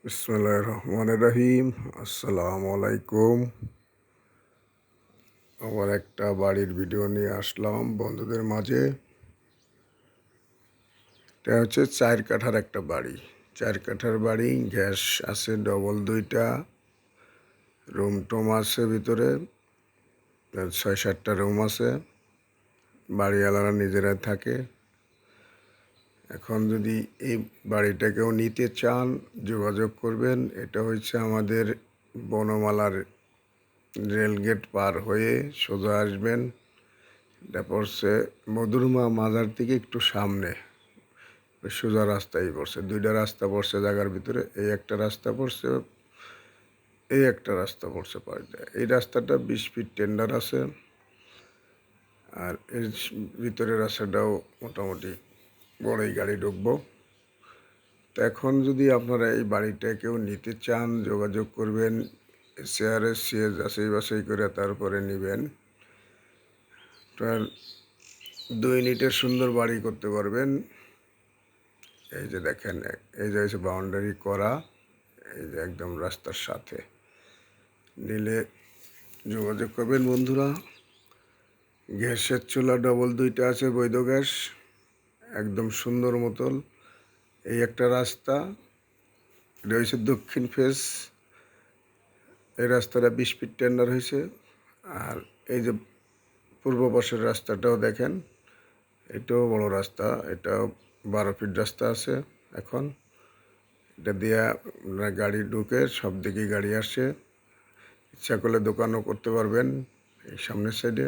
বিসমিল্লাহির রহমানির রহিম। আসসালামু আলাইকুম। আবার একটা বাড়ির ভিডিও নিয়ে আসলাম বন্ধুদের মাঝে। এটা হচ্ছে 4 কাঠার একটা বাড়ি। 4 কাঠার বাড়ি, গ্যাস আছে ডবল 2টা, রুম টুম আছে ভিতরে, 6-7টা রুম আছে। বাড়িওয়ালারা নিজেরা থাকে। এখন যদি এই বাড়িটা কেউ নিতে চান যোগাযোগ করবেন। এটা হচ্ছে আমাদের বনমালার রেলগেট পার হয়ে সোজা আসবেন। এটা পড়ছে মধুরমা মাজার থেকে একটু সামনে, ওই সোজা রাস্তায় পড়ছে। 2টা রাস্তা পড়ছে জায়গার ভিতরে। এই একটা রাস্তা পড়ছে, এই একটা রাস্তা পড়ছে পাশে। এই রাস্তাটা 20 ফিট টেন্ডার আছে, আর এর ভিতরের রাস্তাটাও মোটামুটি বড়ই গাড়ি ঢুকবো। তো এখন যদি আপনারা এই বাড়িটা কেউ নিতে চান যোগাযোগ করবেন। শেয়ারে শেয়ার যাচাই বাছাই করে তারপরে নেবেন। তার 2 ইউনিটের সুন্দর বাড়ি করতে পারবেন। এই যে দেখেন, এই যে হচ্ছে বাউন্ডারি করা, এই যে একদম রাস্তার সাথে। নিলে যোগাযোগ করবেন বন্ধুরা। গ্যাসের চুলা ডবল 2টা আছে, বৈধ গ্যাস, একদম সুন্দর মতন। এই একটা রাস্তা, এটা হচ্ছে দক্ষিণ ফেস। এই রাস্তাটা 20 ফিট টেন্ডার হয়েছে। আর এই যে পূর্ব পাশের রাস্তাটাও দেখেন, এটাও বড় রাস্তা, এটাও 12 ফিট রাস্তা আছে। এখন এটা দিয়ে গাড়ি ঢুকে সব দিকেই গাড়ি আসে। ইচ্ছা করলে দোকানও করতে পারবেন এই সামনের সাইডে।